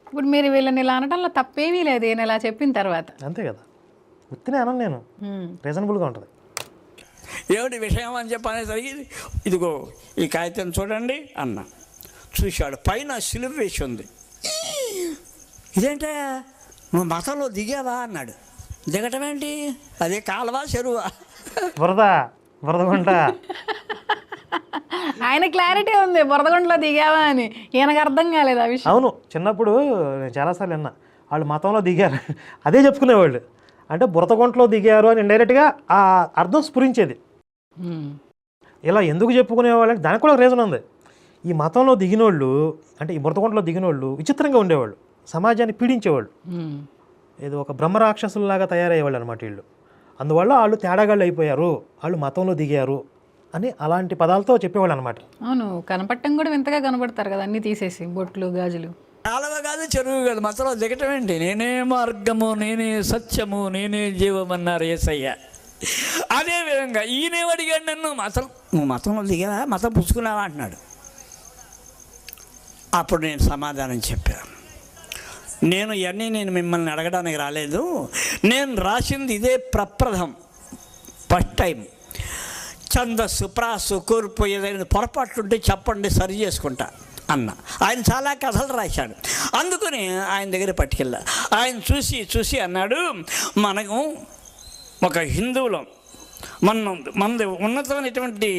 ఇప్పుడు మీరు వీళ్ళని ఇలా అనడంలో తప్పేమీ లేదు ఈయన ఇలా చెప్పిన తర్వాత. అంతే కదా, ఉత్తినే అనను నేను, రీజనబుల్గా ఉంటుంది. ఏమిటి విషయం అని చెప్పనేసరికి ఇదిగో ఈ కాగితం చూడండి అన్న. చూశాడు, పైన సిలువ వేసి ఉంది. ఇదేంటే నువ్వు మతంలో దిగావా అన్నాడు. దిగటం ఏంటి, అదే కాలువా చెరువా? బురద గుంట. ఆయన క్లారిటీ ఉంది బురదగుంటలో దిగావా అని, ఈయనకు అర్థం కాలేదు ఆ విషయం. అవును, చిన్నప్పుడు నేను చాలాసార్లు విన్నా వాళ్ళు మతంలో దిగారు అదే చెప్పుకునేవాళ్ళు. అంటే బురదగుంటలో దిగారు అని ఇండైరెక్ట్గా ఆ అర్థం స్ఫురించేది. ఇలా ఎందుకు చెప్పుకునేవాళ్ళు అంటే దానికి కూడా రీజన్ ఉంది. ఈ మతంలో దిగినోళ్ళు, అంటే ఈ బురదగుంటలో దిగినోళ్ళు విచిత్రంగా ఉండేవాళ్ళు, సమాజాన్ని పీడించేవాళ్ళు, ఏదో ఒక బ్రహ్మరాక్షసుల్లాగా తయారయ్యేవాళ్ళు అనమాట వీళ్ళు. అందువల్ల వాళ్ళు తేడాగాళ్ళు అయిపోయారు, వాళ్ళు మతంలో దిగారు అని అలాంటి పదాలతో చెప్పేవాళ్ళు అనమాట. అవును, కనపడటం కూడా వింతగా కనపడతారు కదా, అన్ని తీసేసి బొట్లు గాజులు. కాలువ కాదు చెరువు కాదు, మతంలో దిగటం ఏంటి? నేనే మార్గము, నేనే సత్యము, నేనే జీవం అన్నారు యేసయ్య. అదేవిధంగా ఈయనేం అడిగాడు నన్ను, నువ్వు మతంలో దిగావా, మతం పుచ్చుకున్నావా అంటున్నాడు. అప్పుడు నేను సమాధానం చెప్పాను, నేను మిమ్మల్ని అడగడానికి రాలేదు, నేను రాసింది ఇదే ప్రప్రథం, ఫస్ట్ టైం. ఛందస్సు, ప్రాసు, కూర్పు ఏదైనా పొరపాట్లుంటే చెప్పండి, సరి చేసుకుంటా అన్న. ఆయన చాలా కథలు రాశాడు, అందుకని ఆయన దగ్గర పట్టుకెళ్ళా. ఆయన చూసి అన్నాడు, మనకు ఒక హిందువులం, మనది ఉన్నతమైనటువంటి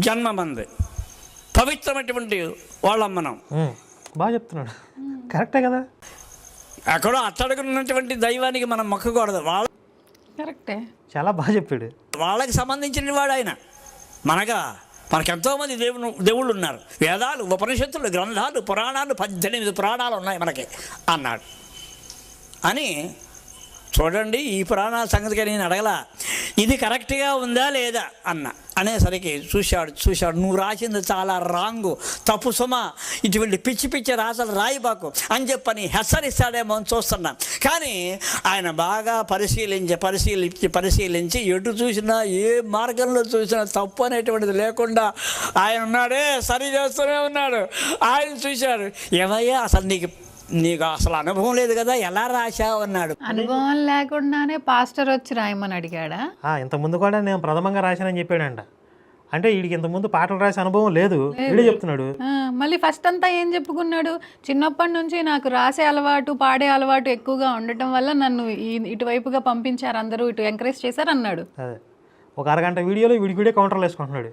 జన్మ, మనది పవిత్రమైనటువంటి వాళ్ళం మనం. బాగా చెప్తున్నాడు, కరెక్టే కదా. ఎక్కడో అట్టడుగున్నటువంటి దైవానికి మనం మొక్కకూడదు, కరెక్టే, చాలా బాగా చెప్పాడు. వాళ్ళకి సంబంధించిన వాడు ఆయన. మనకు ఎంతోమంది దేవుళ్ళు ఉన్నారు, వేదాలు, ఉపనిషత్తులు, గ్రంథాలు, పురాణాలు, 18 పురాణాలు ఉన్నాయి మనకి అన్నాడు. అని చూడండి, ఈ పురాణాల సంగతిగా నేను అడగలా, ఇది కరెక్ట్గా ఉందా లేదా అనేసరికి చూశాడు, నువ్వు రాసింది చాలా రాంగు, తప్పు సుమా, ఇటువంటి పిచ్చి రాతలు రాయిబాకు అని చెప్పని హెచ్చరిస్తాడేమో అని చూస్తున్నాం. కానీ ఆయన బాగా పరిశీలించి ఎటు చూసినా, ఏ మార్గంలో చూసినా తప్పు అనేటువంటిది లేకుండా ఆయన ఉన్నాడే, సరి చేస్తూనే ఉన్నాడు. ఆయన చూశాడు, ఏమయ్యా అసలు నీకు అసలు అనుభవం లేదు కదా, ఎలా రాశావు అన్నాడు. అనుభవం లేకుండానే పాస్టర్ వచ్చి రాయమని అడిగాడా? ఇంతకుముందు కూడా నేను ప్రథమంగా రాశానని చెప్పాడంట. అంటే వీడికి ఇంతకుముందు పాటలు రాసే అనుభవం లేదు, వీడే చెప్తున్నాడు. మళ్ళీ ఫస్ట్ అంతా ఏం చెప్పుకున్నాడు, చిన్నప్పటి నుంచి నాకు రాసే అలవాటు, పాడే అలవాటు ఎక్కువగా ఉండటం వల్ల నన్ను ఇటువైపుగా పంపించారు, అందరూ ఇటు ఎంకరేజ్ చేశారు అన్నాడు. అదే ఒక అరగంట వీడియోలో వీడికి కౌంటర్లు వేసుకుంటున్నాడు.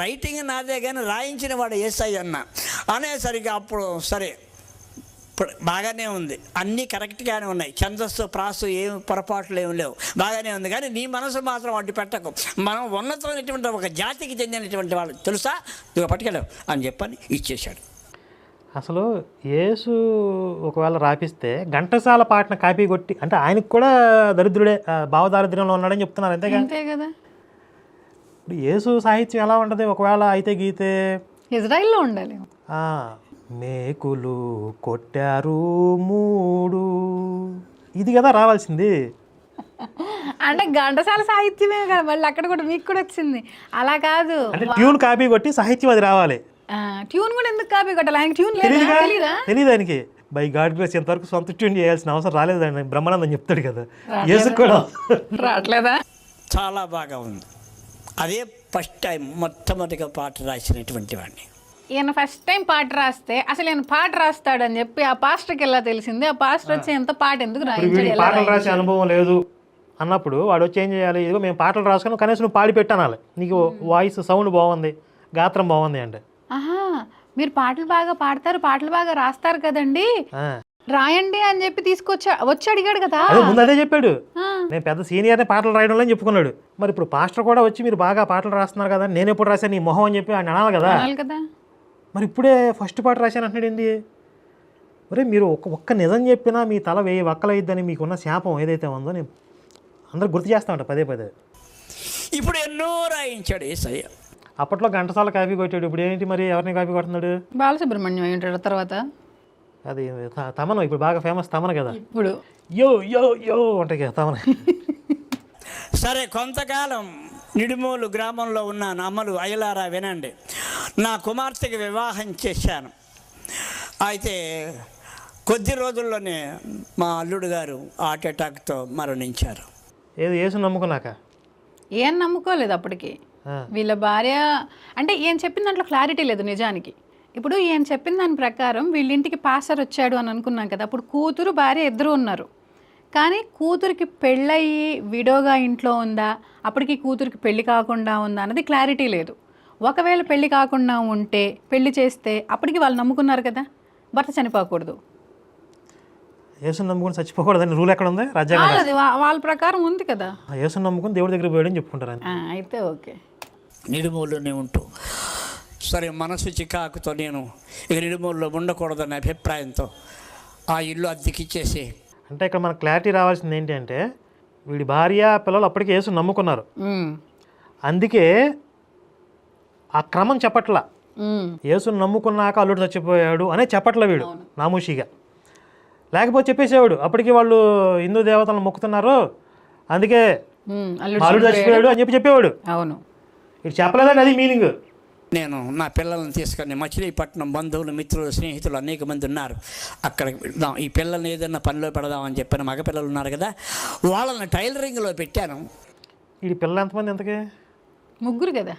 రైటింగ్ నాదే కానీ రాయించిన వాడు యేసయ్య అన్న అనేసరికి అప్పుడు సరే బాగానే ఉంది, అన్నీ కరెక్ట్గానే ఉన్నాయి, ఛందస్సు, ప్రాసు ఏం పొరపాట్లు ఏమి లేవు, బాగానే ఉంది. కానీ నీ మనసు మాత్రం అడ్డు పెట్టకు, మనం ఉన్నతమైనటువంటి ఒక జాతికి చెందినటువంటి వాళ్ళు తెలుసా, ఇదిగో పట్టుకెళ్ళావు అని చెప్పని ఇచ్చేశాడు. అసలు యేసు ఒకవేళ రాపిస్తే ఘంటసాల పాటను కాపీ కొట్టి, అంటే ఆయనకు కూడా దరిద్రుడే, భావదారిద్ర్యంలో ఉన్నాడని చెప్తున్నారు, అంతే కదా. ఇప్పుడు యేసు సాహిత్యం ఎలా ఉంటుంది ఒకవేళ అయితే గీతే? ఇజ్రాయిల్లో ఉండాలి. మేకులు కొట్టారు 3, ఇది కదా రావాల్సింది. అంటే ఘంటసాల సాహిత్యమే కదా, మళ్ళీ అక్కడ కూడా మీకు కూడా వచ్చింది. అలా కాదు, అంటే ట్యూన్ కాపీ కొట్టి సాహిత్యం అది రావాలి. ట్యూన్ కూడా ఎందుకు కాపీ కొట్టాలి, ఆయనకి ట్యూన్ తెలియదు. ఆయనకి బై గాడ్ గ్రేస్ ఇంతవరకు సొంత ట్యూన్ చేయాల్సిన అవసరం రాలేదండి, బ్రహ్మానందం చెప్తాడు కదా. యేసు కూడా రావట్లేదా? చాలా బాగా ఉంది. అదే ఫస్ట్ టైం మొట్టమొదటిగా పాట రాసినటువంటి వాడిని. ఈయన ఫస్ట్ టైం పాట రాస్తే అసలు ఈయన పాట రాస్తాడని చెప్పి ఆ పాస్టర్కి ఎలా తెలిసింది? ఆ పాస్టర్ వచ్చి ఎంత పాట ఎందుకు రాయించాడు? పాటలు రాసే అనుభవం లేదు అన్నప్పుడు వాడు వచ్చి ఏం చేయాలి, ఇదిగో మేము పాటలు రాసుకుని కనీసం నువ్వు పాడి పెట్టానాలి, నీకు వాయిస్ సౌండ్ బాగుంది, గాత్రం బాగుంది అంటే. ఆహా, మీరు పాటలు బాగా పాడతారు, పాటలు బాగా రాస్తారు కదండి, రాయండి అని చెప్పి వచ్చి అడిగాడు కదా. ముందు అదే చెప్పాడు, నేను పెద్ద సీనియర్ని పాటలు రాయడంలో అని చెప్పుకున్నాడు. మరి ఇప్పుడు పాస్టర్ కూడా వచ్చి మీరు బాగా పాటలు రాస్తున్నారు కదా, నేను ఎప్పుడు రాశాను నీ మొహం అని చెప్పి ఆయన అనాలి కదా. మరి ఇప్పుడే ఫస్ట్ పాట రాశాను అంటున్నాడు ఏంది? మరి మీరు ఒక్క నిజం చెప్పినా మీ తల 1000 వక్కలైద్దని మీకున్న శాపం ఏదైతే ఉందో నేను అందరూ గుర్తు చేస్తామంట పదే. ఇప్పుడు ఎన్నో రాయించాడు యేసయ్య. అప్పట్లో ఘంటసాల కాపీ కొట్టాడు, ఇప్పుడు ఏంటి మరి ఎవరిని కాపీ కొడుతున్నాడు? బాలసుబ్రహ్మణ్యం ఏంటాడు తర్వాత, అది తమను, ఇప్పుడు బాగా ఫేమస్ తమను కదా, ఇప్పుడు యో యో యో అంటే కదా తమను. సరే, కొంతకాలం నిడుమూలు గ్రామంలో ఉన్నాను. అమ్మలు అయ్యలారా వినండి, నా కుమార్తెకి వివాహం చేశాను. అయితే కొద్ది రోజుల్లోనే మా అల్లుడు గారు హార్ట్ అటాక్తో మరణించారు. ఏది యేసు నమ్ముకున్నాక? ఏం నమ్ముకోలేదు అప్పటికి. వీళ్ళ భార్య అంటే ఈయన చెప్పిన దాంట్లో క్లారిటీ లేదు నిజానికి. ఇప్పుడు ఈయన చెప్పిన దాని ప్రకారం వీళ్ళింటికి పాస్టర్ వచ్చాడు అని అనుకున్నాం కదా, అప్పుడు కూతురు భార్య ఇద్దరు ఉన్నారు. కానీ కూతురికి పెళ్ళయి విడోగా ఇంట్లో ఉందా, అప్పటికి కూతురికి పెళ్లి కాకుండా ఉందా అన్నది క్లారిటీ లేదు. ఒకవేళ పెళ్లి కాకుండా ఉంటే పెళ్లి చేస్తే అప్పటికి వాళ్ళు నమ్ముకున్నారు కదా భర్త చనిపోకూడదు. యేసుని నమ్ముకుని చచ్చిపోకూడదని రూల్ ఎక్కడ ఉంది? రాజ్యాంగం అది వాళ్ళ ప్రకారం ఉంది కదా. యేసుని నమ్ముకుని దేవుడి దగ్గర పోయాడని చెప్పుకుంటారు. అయితే ఓకే. నిడుమూలులోనే ఉంటూ సరే మనసు చికాకుతో నేను ఇక నిడుమూలులో ఉండకూడదనే అభిప్రాయంతో ఆ ఇల్లు అద్దెకిచ్చేసి. అంటే ఇక్కడ మనకు క్లారిటీ రావాల్సింది ఏంటి అంటే వీడి భార్య పిల్లలు అప్పటికే యేసుని నమ్ముకున్నారు. అందుకే ఆ క్రమం చెప్పట్లా. యేసుని నమ్ముకున్నాక అల్లుడు చచ్చిపోయాడు అనే చెప్పట్లా వీడు నామూషిగా. లేకపోతే చెప్పేసేవాడు అప్పటికి వాళ్ళు హిందూ దేవతలను మొక్కుతున్నారు అందుకే అల్లుడు చచ్చిపోయాడు అని చెప్పేవాడు. అవును, ఇది చెప్పలేదండి, అది మీనింగ్. నేను నా పిల్లల్ని తీసుకొని మచిలీపట్నం బంధువులు మిత్రులు స్నేహితులు అనేక మంది ఉన్నారు, అక్కడికి వెళ్దాం, ఈ పిల్లల్ని ఏదైనా పనిలో పెడదామని చెప్పాను. మగ పిల్లలు ఉన్నారు కదా, వాళ్ళని టైలరింగ్లో పెట్టాను. ఈ పిల్లలు ఎంతమంది? ఎంతకి? ముగ్గురు కదా.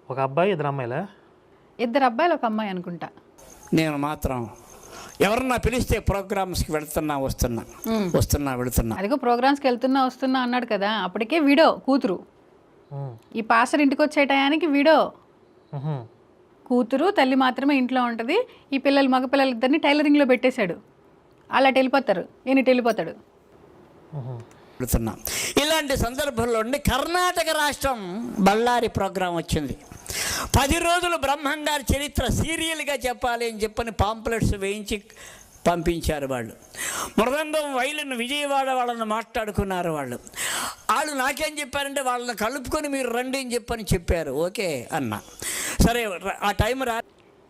ఒక అబ్బాయి, ఇద్దరు అమ్మాయిలా? ఇద్దరు అబ్బాయిలు, ఒక అమ్మాయి అనుకుంటా. నేను మాత్రం ఎవరన్నా పిలిస్తే ప్రోగ్రామ్స్కి వస్తున్నా వెళుతున్నా. అదిగో ప్రోగ్రామ్స్కి వస్తున్నా అన్నాడు కదా, అప్పటికే వీడో కూతురు. ఈ పాస్టర్ ఇంటికి వచ్చే టయానికి వీడో కూతురు తల్లి మాత్రమే ఇంట్లో ఉంటుంది. ఈ పిల్లలు మగ పిల్లలు ఇద్దరిని టైలరింగ్లో పెట్టేశాడు. అలా వెళ్ళిపోతారు, ఈయన వెళ్ళిపోతాడు. వెళుతున్నా. ఇలాంటి సందర్భంలో కర్ణాటక రాష్ట్రం బళ్ళారి ప్రోగ్రాం వచ్చింది. 10 రోజులు బ్రహ్మంగారి చరిత్ర సీరియల్గా చెప్పాలి అని చెప్పని పాంప్లెట్స్ వేయించి పంపించారు వాళ్ళు. మృదంగం వైలిన్ విజయవాడ వాళ్ళని మాట్లాడుకున్నారు వాళ్ళు నాకేం చెప్పారంటే వాళ్ళని కలుపుకొని మీరు రండి అని చెప్పారు. ఓకే అన్న. సరే ఆ టైం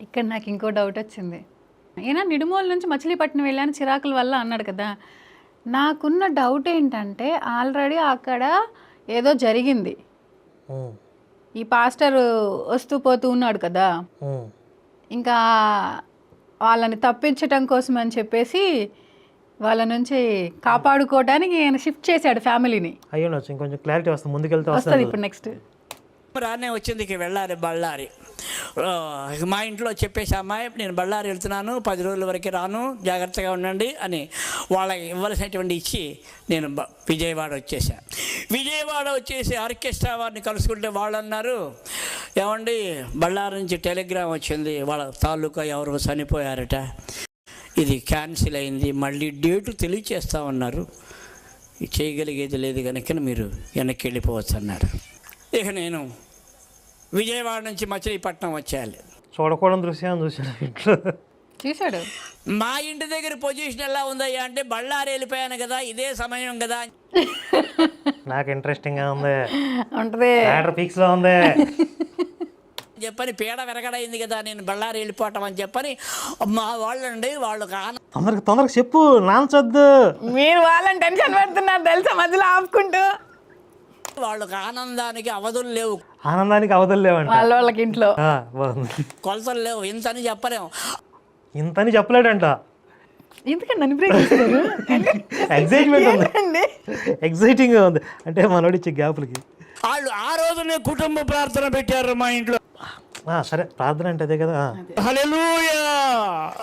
ఇక్కడ నాకు ఇంకో డౌట్ వచ్చింది. ఈయన నిడుమూల నుంచి మచిలీపట్నం వెళ్ళాను చిరాకుల వల్ల అన్నాడు కదా. నాకున్న డౌట్ ఏంటంటే ఆల్రెడీ అక్కడ ఏదో జరిగింది. ఈ పాస్టర్ వస్తూ పోతూ ఉన్నాడు కదా, ఇంకా వాళ్ళని తప్పించటం కోసం అని చెప్పేసి వాళ్ళ నుంచి కాపాడుకోవడానికి ఆయన షిఫ్ట్ చేశాడు ఫ్యామిలీని. అయ్యో ఇంకొంచెం క్లారిటీ వస్తుంది, ముందుకెళ్తే వస్తుంది ఇప్పుడు నెక్స్ట్. రానే వచ్చింది ఇక వెళ్ళాలి బళ్ళారి. మా ఇంట్లో చెప్పేసి అమ్మాయి నేను బళ్ళారి వెళ్తున్నాను, 10 రోజుల వరకు రాను, జాగ్రత్తగా ఉండండి అని వాళ్ళకి ఇవ్వాల్సినటువంటి ఇచ్చి నేను విజయవాడ వచ్చేసి ఆర్కెస్ట్రా వారిని కలుసుకుంటే వాళ్ళు అన్నారు, ఏమండి బళ్ళారి నుంచి టెలిగ్రామ్ వచ్చింది, వాళ్ళ తాలూకా ఎవరు చనిపోయారట, ఇది క్యాన్సిల్ అయింది, మళ్ళీ డేటు తెలియచేస్తామన్నారు, చేయగలిగేది లేదు కనుక మీరు వెనక్కి వెళ్ళిపోవచ్చు అన్నారు. ఇక నేను విజయవాడ నుంచి మచిలీపట్నం వచ్చేయాలి. చూడకూడని దృశ్యం చూశాడు. మా ఇంటి దగ్గర పొజిషన్ ఎలా ఉందయ్యా అంటే బళ్ళారి వెళ్ళిపోయాను కదా, ఇదే సమయం కదా. నాకు ఇంట్రెస్టింగ్గా ఉంది, ఉంటుంది ఫిక్స్లో ఉంది చెప్పని పీడ విరగడైంది కదా నేను బళ్ళారి వెళ్ళిపోవటం అని చెప్పని మా వాళ్ళండి వాళ్ళు తొందరగా చెప్పు, నాంచొద్దు. మీరు వాళ్ళని టెన్షన్ పెడుతున్నారు తెలుసా, మధ్యలో ఆపుకుంటూ. వాళ్ళకి ఆనందానికి అవధులు లేవు, అంట వాళ్ళకి ఇంట్లో కొలతలు లేవు. ఇంతని చెప్పలేము, ఇంతని చెప్పలేడంట. ఎందుకంటే ఎగ్జైట్మెంట్ ఉంది, ఎగ్జైటింగ్గా ఉంది అంటే మనోడి ఇచ్చే గ్యాప్లకి. వాళ్ళు ఆ రోజునే కుటుంబ ప్రార్థన పెట్టారు మా ఇంట్లో. సరే ప్రార్థన అంటే అదే కదా. హల్లెలూయా.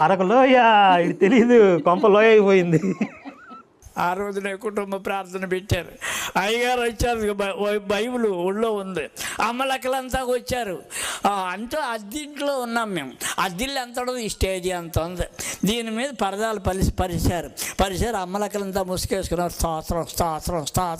అరకులోయ ఇది తెలీదు, కొంప లోయ అయిపోయింది. ఆ రోజునే కుటుంబ ప్రార్థన పెట్టారు. అయ్యగారు వచ్చారు, బైబిల్ ఒళ్ళో ఉంది, అమ్మలక్కలంతా వచ్చారు. అంతా అద్దింట్లో ఉన్నాం మేము. అద్దిల్లు ఎంత ఉండదు, ఈ స్టేజీ అంత ఉంది, దీని మీద పరదాలు పరిచారు. అమ్మలక్కలంతా ముసుకేసుకున్నారు. స్తోత్రం స్తోత్రం స్తోత్రం